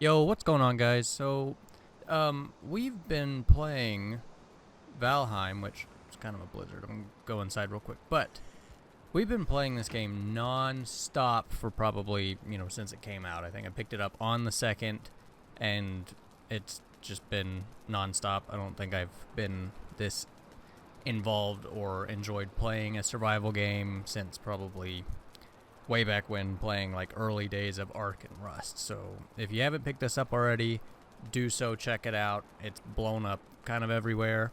Yo, what's going on, guys? We've been playing Valheim, which is kind of a blizzard. I'm gonna go inside real quick, but we've been playing this game non-stop for probably, since it came out. I think I picked it up on the 2nd, and it's just been non-stop. I don't think I've been this involved or enjoyed playing a survival game since probably way back when, playing like early days of Ark and Rust. So if you haven't picked this up already, do so. Check it out. It's blown up kind of everywhere.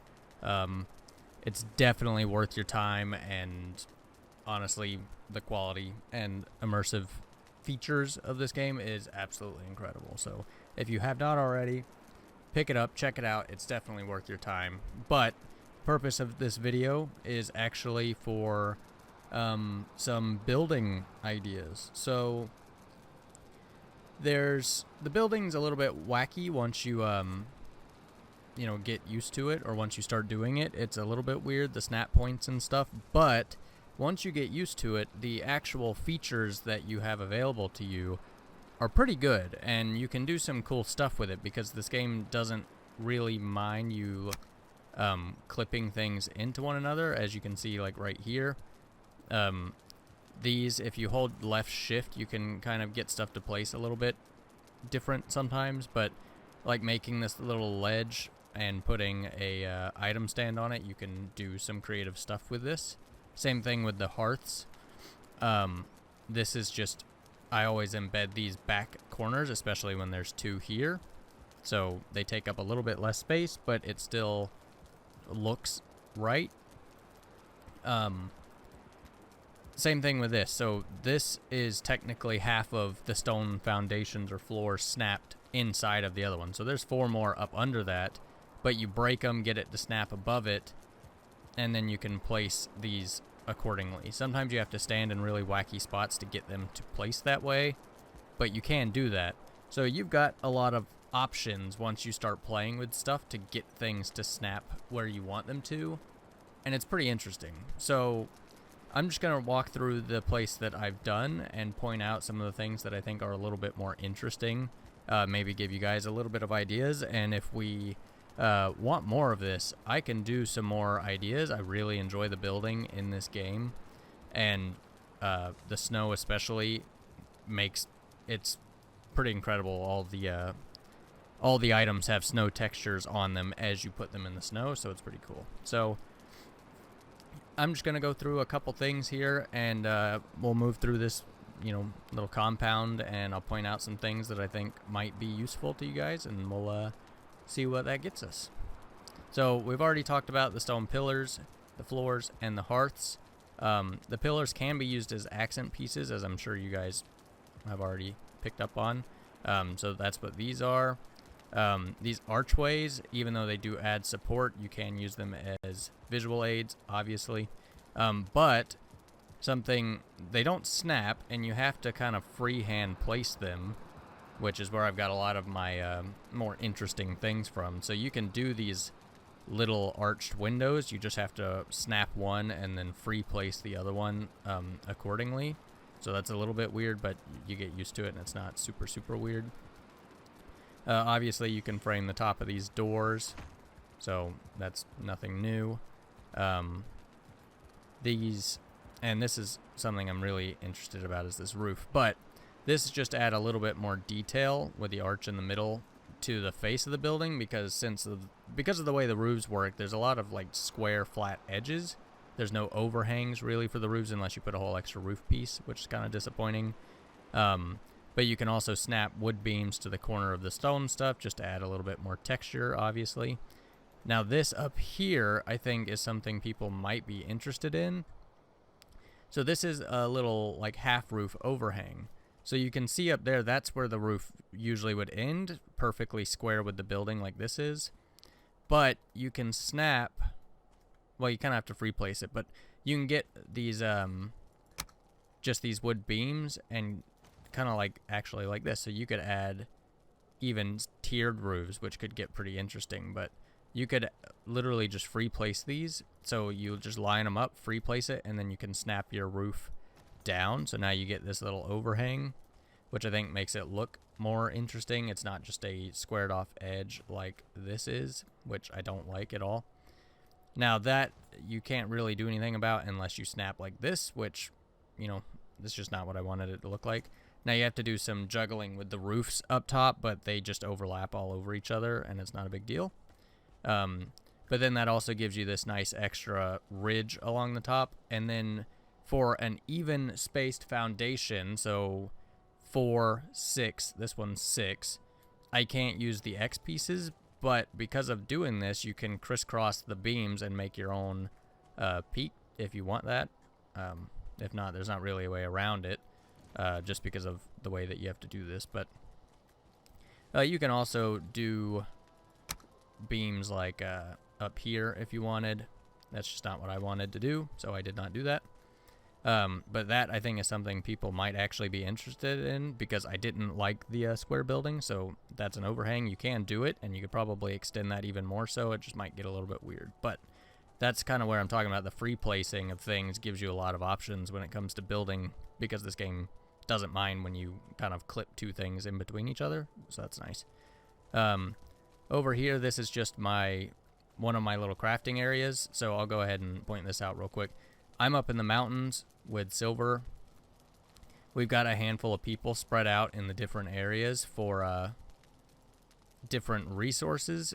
It's definitely worth your time, and honestly, the quality and immersive features of this game is absolutely incredible. So if you have not already, pick it up, check it out. It's definitely worth your time. But purpose of this video is actually for some building ideas. So there's the building's a little bit wacky once you get used to it, or once you start doing it. It's a little bit weird, the snap points and stuff, but once you get used to it, the actual features that you have available to you are pretty good, and you can do some cool stuff with it because this game doesn't really mind you clipping things into one another, as you can see like right here. These, if you hold left shift, you can kind of get stuff to place a little bit different sometimes, but like making this little ledge and putting a item stand on it, you can do some creative stuff with this. Same thing with the hearths. This is just, I always embed these back corners, especially when there's two here. So they take up a little bit less space, but it still looks right. Same thing with this. So this is technically half of the stone foundations or floors snapped inside of the other one. So there's 4 more up under that, but you break them, get it to snap above it, and then you can place these accordingly. Sometimes you have to stand in really wacky spots to get them to place that way, but you can do that. So you've got a lot of options once you start playing with stuff to get things to snap where you want them to, and it's pretty interesting. So I'm just going to walk through the place that I've done and point out some of the things that I think are a little bit more interesting, maybe give you guys a little bit of ideas, and if we want more of this, I can do some more ideas. I really enjoy the building in this game, and the snow especially makes it's pretty incredible. All the items have snow textures on them as you put them in the snow, so it's pretty cool. So I'm just going to go through a couple things here, and we'll move through this, little compound, and I'll point out some things that I think might be useful to you guys, and we'll see what that gets us. So we've already talked about the stone pillars, the floors, and the hearths. The pillars can be used as accent pieces, as I'm sure you guys have already picked up on. So that's what these are. These archways, even though they do add support, you can use them as visual aids, obviously. But something, they don't snap, and you have to kind of freehand place them, which is where I've got a lot of my more interesting things from. So you can do these little arched windows. You just have to snap one and then free place the other one accordingly. So that's a little bit weird, but you get used to it, and it's not super, super weird. Obviously, you can frame the top of these doors, so that's nothing new. And this is something I'm really interested about, is this roof. But this is just to add a little bit more detail with the arch in the middle to the face of the building, because because of the way the roofs work, there's a lot of like square, flat edges. There's no overhangs really for the roofs unless you put a whole extra roof piece, which is kind of disappointing. But you can also snap wood beams to the corner of the stone stuff just to add a little bit more texture, obviously. Now this up here, I think, is something people might be interested in. So this is a little like half roof overhang. So you can see up there, that's where the roof usually would end, perfectly square with the building like this is. But you can snap, well, you kind of have to free place it, but you can get these, just these wood beams and kind of like actually like this. So you could add even tiered roofs, which could get pretty interesting, but you could literally just free place these. So you just line them up, free place it, and then you can snap your roof down. So now you get this little overhang. which I think makes it look more interesting. It's not just a squared off edge like this is, which I don't like at all. Now that you can't really do anything about unless you snap like this, which, you know, this is just not what I wanted it to look like. Now you have to do some juggling with the roofs up top, but they just overlap all over each other, and it's not a big deal. But then that also gives you this nice extra ridge along the top. And then for an even spaced foundation, so 4, 6, this one's 6, I can't use the X pieces, but because of doing this, you can crisscross the beams and make your own peak if you want that. If not, there's not really a way around it, just because of the way that you have to do this. But you can also do beams like up here if you wanted. That's just not what I wanted to do, so I did not do that. But that, I think, is something people might actually be interested in, because I didn't like the square building, so that's an overhang. You can do it, and you could probably extend that even more so. It just might get a little bit weird. But that's kind of where I'm talking about. The free placing of things gives you a lot of options when it comes to building, because this game doesn't mind when you kind of clip 2 things in between each other, so that's nice. Over here, this is just one of my little crafting areas, so I'll go ahead and point this out real quick. I'm up in the mountains with silver. We've got a handful of people spread out in the different areas for different resources.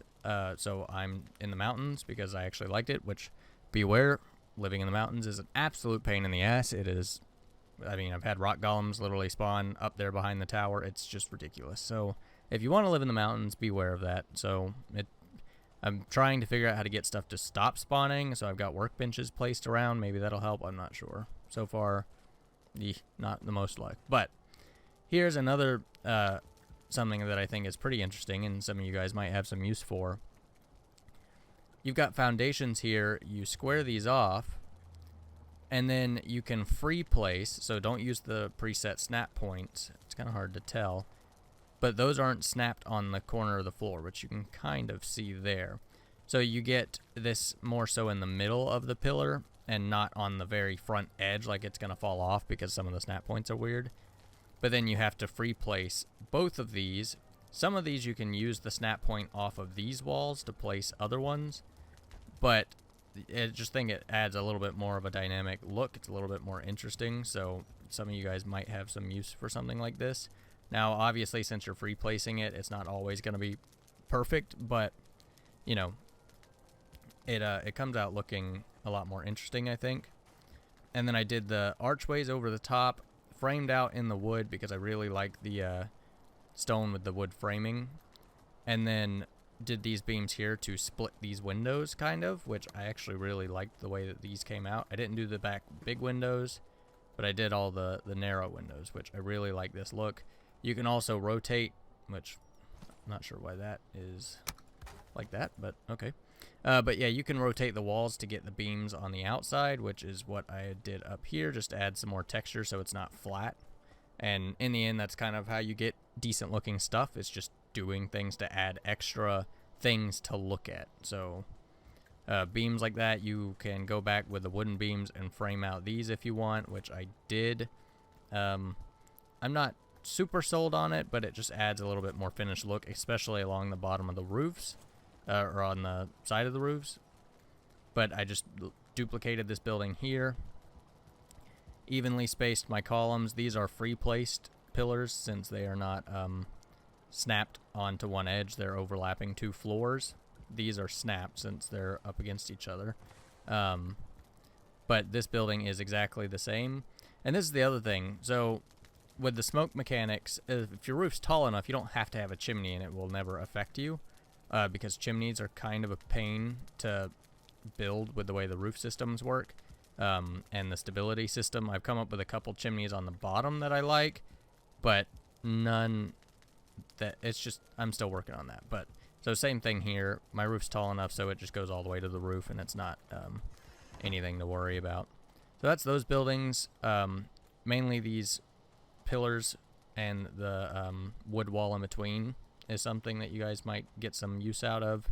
So I'm in the mountains because I actually liked it, which, beware, living in the mountains is an absolute pain in the ass. It is, I mean, I've had rock golems literally spawn up there behind the tower. It's just ridiculous. So if you want to live in the mountains, beware of that. So I'm trying to figure out how to get stuff to stop spawning, so I've got workbenches placed around. Maybe that'll help. I'm not sure. So far, not the most luck. But here's another something that I think is pretty interesting, and some of you guys might have some use for. You've got foundations here. You square these off, and then you can free place. So don't use the preset snap points. It's kind of hard to tell. But those aren't snapped on the corner of the floor, which you can kind of see there. So you get this more so in the middle of the pillar and not on the very front edge, like it's going to fall off because some of the snap points are weird. But then you have to free place both of these. Some of these you can use the snap point off of these walls to place other ones, but I just think it adds a little bit more of a dynamic look. It's a little bit more interesting, so some of you guys might have some use for something like this. Now, obviously, since you're free placing it, it's not always going to be perfect, but, you know, it comes out looking a lot more interesting, I think. And then I did the archways over the top, framed out in the wood, because I really like the stone with the wood framing. And then did these beams here to split these windows, kind of, which I actually really liked the way that these came out. I didn't do the back big windows, but I did all the narrow windows, which I really like this look. You can also rotate, which I'm not sure why that is like that, but okay. But yeah, you can rotate the walls to get the beams on the outside, which is what I did up here, just to add some more texture so it's not flat. And in the end, that's kind of how you get decent looking stuff. It's just doing things to add extra things to look at. So beams like that, you can go back with the wooden beams and frame out these if you want, which I did. I'm not super sold on it, but it just adds a little bit more finished look, especially along the bottom of the roofs, or on the side of the roofs. But I just duplicated this building here, evenly spaced my columns. These are free placed pillars since they are not snapped onto one edge. They're overlapping 2 floors. These are snapped since they're up against each other. But this building is exactly the same. And this is the other thing. So with the smoke mechanics, if your roof's tall enough, you don't have to have a chimney and it will never affect you, because chimneys are kind of a pain to build with the way the roof systems work, and the stability system. I've come up with a couple chimneys on the bottom that I like, but none that, it's just, I'm still working on that. But so same thing here. My roof's tall enough so it just goes all the way to the roof, and it's not anything to worry about. So that's those buildings. Mainly these pillars and the wood wall in between is something that you guys might get some use out of.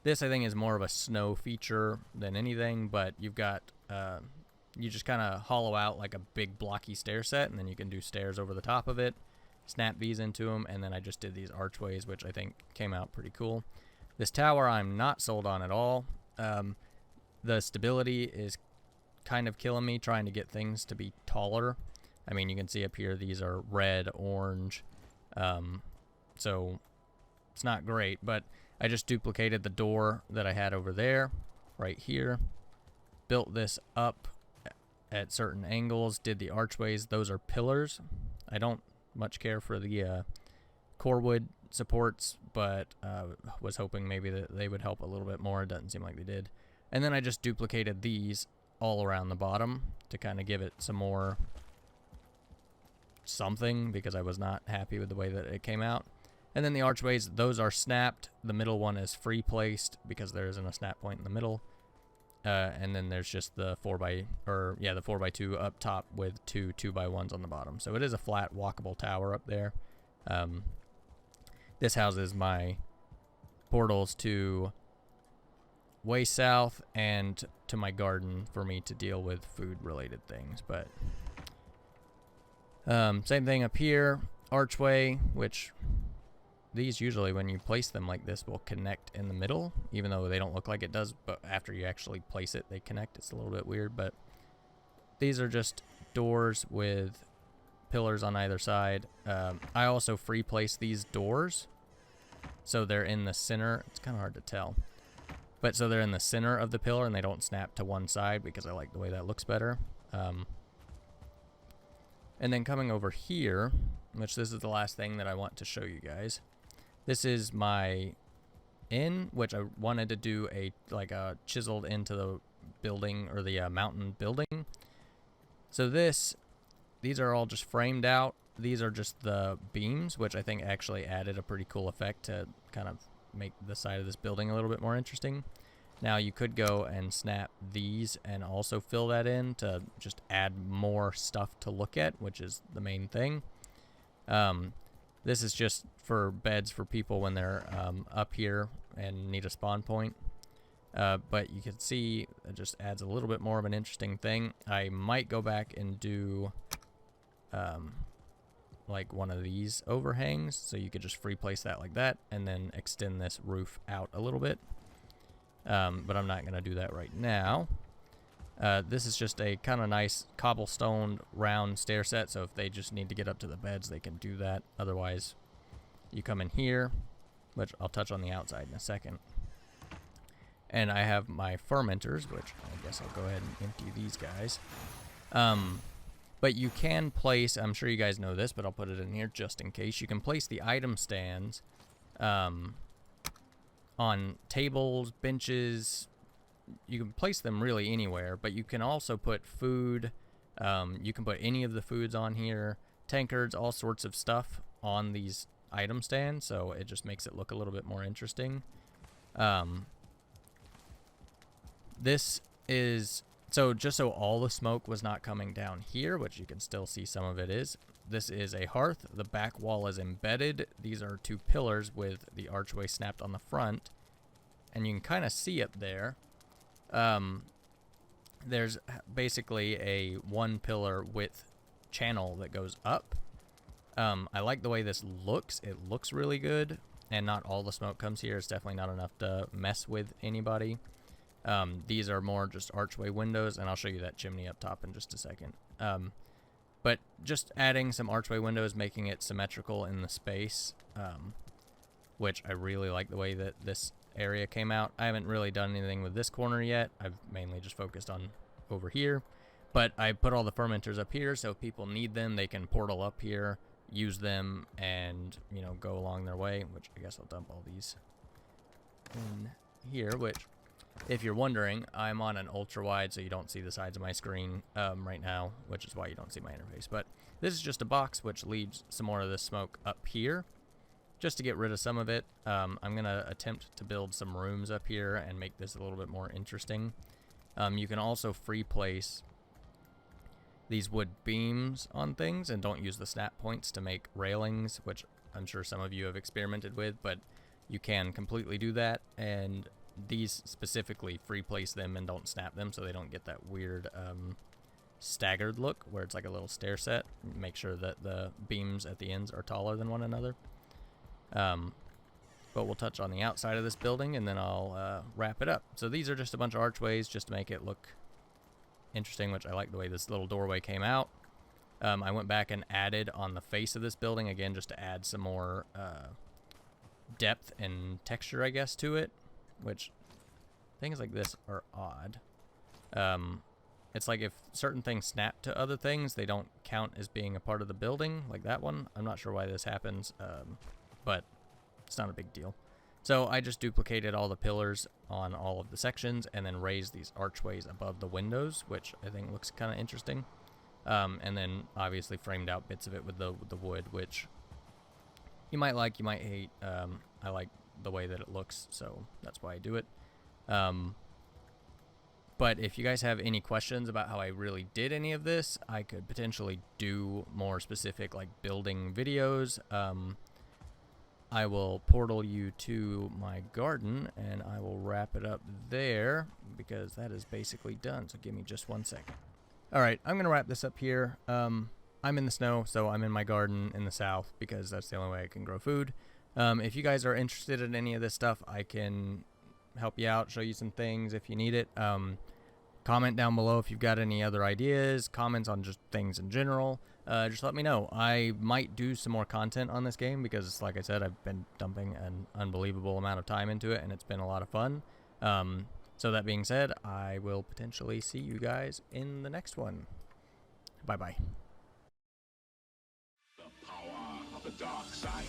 This, I think, is more of a snow feature than anything, but you've got you just kind of hollow out like a big blocky stair set, and then you can do stairs over the top of it, snap these into them, and then I just did these archways, which I think came out pretty cool. This tower I'm not sold on at all. The stability is kind of killing me trying to get things to be taller. I mean, you can see up here these are red, orange, so it's not great, but I just duplicated the door that I had over there right here, built this up at certain angles, did the archways. Those are pillars. I don't much care for the core wood supports, but was hoping maybe that they would help a little bit more. It doesn't seem like they did. And then I just duplicated these all around the bottom to kind of give it some more something, because I was not happy with the way that it came out. And then the archways, those are snapped. The middle one is free placed because there isn't a snap point in the middle. And then there's just the 4x2 up top with two 2x1s on the bottom. So it is a flat walkable tower up there. This houses my portals to way south and to my garden for me to deal with food related things. But same thing up here, archway, which these usually when you place them like this will connect in the middle, even though they don't look like it does, but after you actually place it they connect. It's a little bit weird, but these are just doors with pillars on either side. I also free place these doors so they're in the center. It's kind of hard to tell, but so they're in the center of the pillar and they don't snap to one side because I like the way that looks better. And then coming over here, which this is the last thing that I want to show you guys. This is my inn, which I wanted to do a chiseled into the building, or the mountain building. So these are all just framed out. These are just the beams, which I think actually added a pretty cool effect to kind of make the side of this building a little bit more interesting. Now you could go and snap these and also fill that in to just add more stuff to look at, which is the main thing. This is just for beds for people when they're up here and need a spawn point. But you can see it just adds a little bit more of an interesting thing. I might go back and do like one of these overhangs, so you could just free place that like that and then extend this roof out a little bit. But I'm not going to do that right now. This is just a kind of nice cobblestone round stair set, so if they just need to get up to the beds, they can do that. Otherwise, you come in here, which I'll touch on the outside in a second. And I have my fermenters, which I guess I'll go ahead and empty these guys. But you can place, I'm sure you guys know this, but I'll put it in here just in case. You can place the item stands on tables, benches. You can place them really anywhere, but you can also put food. You can put any of the foods on here, tankards, all sorts of stuff on these item stands, so it just makes it look a little bit more interesting. This is, so just so all the smoke was not coming down here, which you can still see some of it is, this is a hearth. The back wall is embedded. These are two pillars with the archway snapped on the front, and you can kind of see up there. There's basically a one pillar width channel that goes up. I like the way this looks. It looks really good, and not all the smoke comes here. It's definitely not enough to mess with anybody. These are more just archway windows, and I'll show you that chimney up top in just a second. But just adding some archway windows, making it symmetrical in the space, which I really like the way that this area came out. I haven't really done anything with this corner yet. I've mainly just focused on over here, but I put all the fermenters up here, so if people need them, they can portal up here, use them, and go along their way, which I guess I'll dump all these in here, which, if you're wondering, I'm on an ultra wide, so you don't see the sides of my screen right now, which is why you don't see my interface. But this is just a box which leaves some more of this smoke up here, just to get rid of some of it. I'm going to attempt to build some rooms up here and make this a little bit more interesting. You can also free place these wood beams on things, and don't use the snap points to make railings, which I'm sure some of you have experimented with, but you can completely do that. And these specifically free place them and don't snap them, so they don't get that weird staggered look, where it's like a little stair set. Make sure that the beams at the ends are taller than one another. But we'll touch on the outside of this building, and then I'll wrap it up. So these are just a bunch of archways just to make it look interesting, which I like the way this little doorway came out. I went back and added on the face of this building, again, just to add some more depth and texture, I guess, to it, which things like this are odd. It's like if certain things snap to other things, they don't count as being a part of the building, like that one. I'm not sure why this happens, but it's not a big deal. So I just duplicated all the pillars on all of the sections and then raised these archways above the windows, which I think looks kind of interesting. And then obviously framed out bits of it with the wood, which you might like, you might hate. I like the way that it looks, so that's why I do it. But if you guys have any questions about how I really did any of this, I could potentially do more specific like building videos. I will portal you to my garden and I will wrap it up there because that is basically done. So give me just 1 second. All right, I'm going to wrap this up here. I'm in the snow, so I'm in my garden in the south because that's the only way I can grow food. If you guys are interested in any of this stuff, I can help you out, show you some things if you need it. Comment down below if you've got any other ideas, comments on just things in general. Just let me know. I might do some more content on this game because, like I said, I've been dumping an unbelievable amount of time into it, and it's been a lot of fun. So that being said, I will potentially see you guys in the next one. Bye-bye. The power of the dark side.